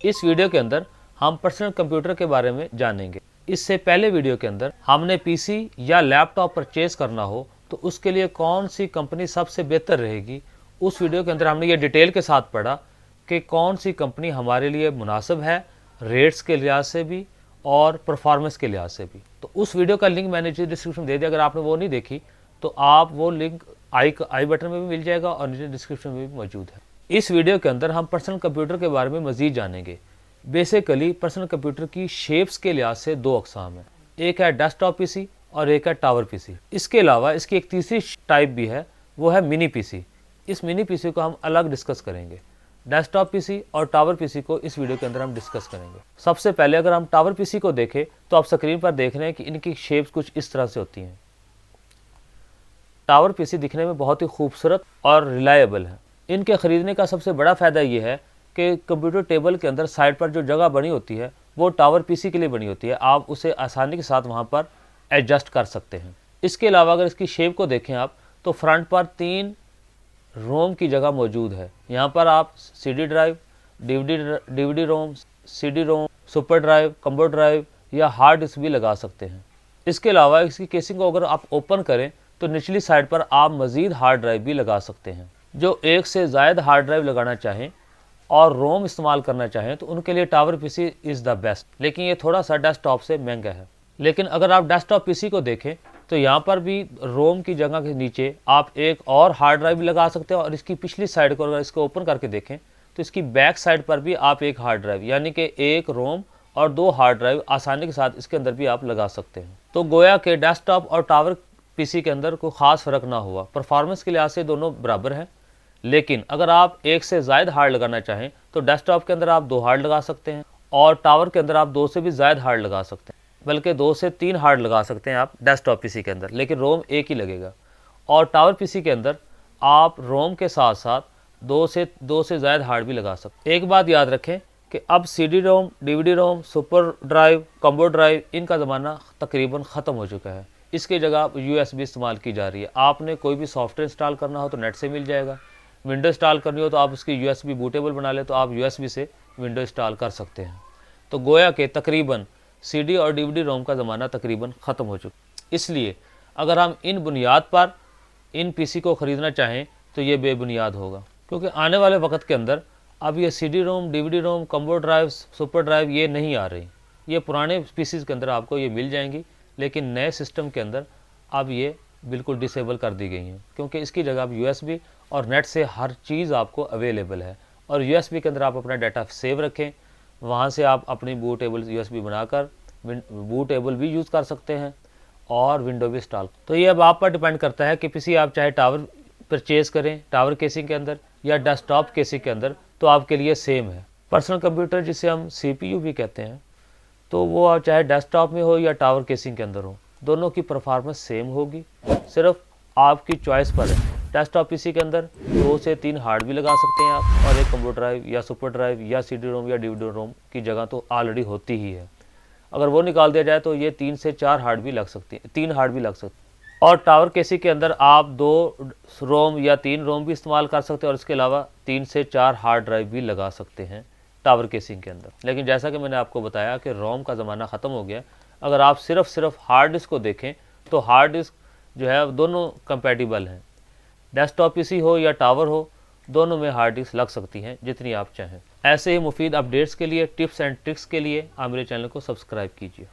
इस वीडियो के अंदर हम पर्सनल कंप्यूटर के बारे में जानेंगे। इससे पहले वीडियो के अंदर हमने पीसी या लैपटॉप परचेज करना हो तो उसके लिए कौन सी कंपनी सबसे बेहतर रहेगी, उस वीडियो के अंदर हमने ये डिटेल के साथ पढ़ा कि कौन सी कंपनी हमारे लिए मुनासिब है, रेट्स के लिहाज से भी और परफॉर्मेंस के लिहाज से भी। तो उस वीडियो का लिंक मैंने नीचे डिस्क्रिप्शन दे दिया, अगर आपने वो नहीं देखी तो आप वो लिंक आई बटन में भी मिल जाएगा और नीचे डिस्क्रिप्शन में भी मौजूद है। इस वीडियो के अंदर हम पर्सनल कंप्यूटर के बारे में मज़ीद जानेंगे। बेसिकली पर्सनल कंप्यूटर की शेप्स के लिहाज से दो अकसाम है, एक है डेस्कटॉप पीसी और एक है टावर पीसी। इसके अलावा इसकी एक तीसरी टाइप भी है, वो है मिनी पीसी। इस मिनी पीसी को हम अलग डिस्कस करेंगे। डेस्कटॉप पीसी और टावर पीसी को इस वीडियो के अंदर हम डिस्कस करेंगे। सबसे पहले अगर हम टावर पीसी को देखें तो आप स्क्रीन पर देख रहे हैं कि इनकी शेप्स कुछ इस तरह से होती हैं। टावर पीसी दिखने में बहुत ही खूबसूरत और रिलायबल है। इनके ख़रीदने का सबसे बड़ा फ़ायदा ये है कि कंप्यूटर टेबल के अंदर साइड पर जो जगह बनी होती है वो टावर पीसी के लिए बनी होती है, आप उसे आसानी के साथ वहाँ पर एडजस्ट कर सकते हैं। इसके अलावा अगर इसकी शेप को देखें आप तो फ्रंट पर 3 रोम की जगह मौजूद है। यहाँ पर आप CD drive, DVD ROM, CD ROM, super drive, combo drive या हार्ड डिस्क भी लगा सकते हैं। इसके अलावा इसकी केसिंग को अगर आप ओपन करें तो निचली साइड पर आप मज़ीद हार्ड ड्राइव भी लगा सकते हैं। जो एक से ज़ायद हार्ड ड्राइव लगाना चाहें और रोम इस्तेमाल करना चाहें तो उनके लिए tower PC is the best, लेकिन ये थोड़ा सा डेस्कटॉप से महंगा है। लेकिन अगर आप डेस्कटॉप पीसी को देखें तो यहाँ पर भी रोम की जगह के नीचे आप एक और हार्ड ड्राइव भी लगा सकते हैं और इसकी पिछली साइड को अगर इसको ओपन करके देखें तो इसकी बैक साइड पर भी आप एक हार्ड ड्राइव यानी कि एक रोम और 2 हार्ड ड्राइव आसानी के साथ इसके अंदर भी आप लगा सकते हैं। तो गोया के डेस्कटॉप और टावर पीसी के अंदर कोई ख़ास फ़र्क ना हुआ, परफॉर्मेंस के लिहाज से दोनों बराबर हैं। लेकिन अगर आप एक से ज़ायद हार्ड लगाना चाहें तो डेस्कटॉप के अंदर आप 2 हार्ड लगा सकते हैं और टावर के अंदर आप 2 से भी ज़ायद हार्ड लगा सकते हैं, बल्कि 2 से 3 हार्ड लगा सकते हैं आप डेस्कटॉप पीसी के अंदर, लेकिन रोम एक ही लगेगा। और टावर पीसी के अंदर आप रोम के साथ साथ 2 से ज़ायद हार्ड भी लगा सकते हैं। एक बात याद रखें कि अब सीडी रोम, डीवीडी रोम, सुपर ड्राइव, कंबो ड्राइव इनका ज़माना तकरीबन ख़त्म हो चुका है। इसकी जगह अब यूएसबी इस्तेमाल की जा रही है। आपने कोई भी सॉफ्टवेयर इंस्टॉल करना हो तो नेट से मिल जाएगा, विंडो इंस्टॉल करनी हो तो आप उसकी यूएसबी बूटेबल बना ले तो आप यूएसबी से विंडो इंस्टॉल कर सकते हैं। तो गोया के तकरीबन सीडी और डीवीडी रोम का ज़माना तकरीबन ख़त्म हो चुका। इसलिए अगर हम इन बुनियाद पर इन पीसी को ख़रीदना चाहें तो ये बेबुनियाद होगा, क्योंकि आने वाले वक्त के अंदर अब ये सीडी रोम, डीवीडी रोम, कंबो ड्राइव, सुपर ड्राइव ये नहीं आ रही। ये पुराने पीसीज के अंदर आपको ये मिल जाएंगी, लेकिन नए सिस्टम के अंदर अब ये बिल्कुल डिसेबल कर दी गई हैं, क्योंकि इसकी जगह अब यूएसबी और नेट से हर चीज़ आपको अवेलेबल है। और यूएसबी के अंदर आप अपना डाटा सेव रखें, वहाँ से आप अपनी बूटेबल यूएसबी बनाकर बूटेबल भी यूज़ कर सकते हैं और विंडो भी इंस्टॉल। तो ये अब आप पर डिपेंड करता है कि पीसी आप चाहे टावर परचेज़ करें टावर केसिंग के अंदर या डेस्कटॉप केसिंग के अंदर, तो आपके लिए सेम है। पर्सनल कंप्यूटर जिसे हम सीपीयू भी कहते हैं, तो वो आप चाहे डेस्कटॉप में हो या टावर केसिंग के अंदर हो, दोनों की परफॉर्मेंस सेम होगी, सिर्फ आपकी चॉइस पर है। डेस्कटॉप पीसी के अंदर 2 से 3 हार्ड भी लगा सकते हैं आप और एक कंप्यूटर ड्राइव या सुपर ड्राइव या सीडी रोम या डीवीडी रोम की जगह तो ऑलरेडी होती ही है। अगर वो निकाल दिया जाए तो ये 3 से 4 हार्ड भी लग सकती है, 3 हार्ड भी लग सकती है। और टावर केसी के अंदर आप 2 रोम या 3 रोम भी इस्तेमाल कर सकते हैं और इसके अलावा 3 से 4 हार्ड ड्राइव भी लगा सकते हैं टावर केसिंग के अंदर। लेकिन जैसा कि मैंने आपको बताया कि रोम का ज़माना ख़त्म हो गया। अगर आप सिर्फ हार्ड डिस्क को देखें तो हार्ड डिस्क जो है दोनों कंपैटिबल हैं, डेस्कटॉप पीसी हो या टावर हो, दोनों में हार्ड डिस्क लग सकती हैं जितनी आप चाहें। ऐसे ही मुफीद अपडेट्स के लिए, टिप्स एंड ट्रिक्स के लिए आप मेरे चैनल को सब्सक्राइब कीजिए।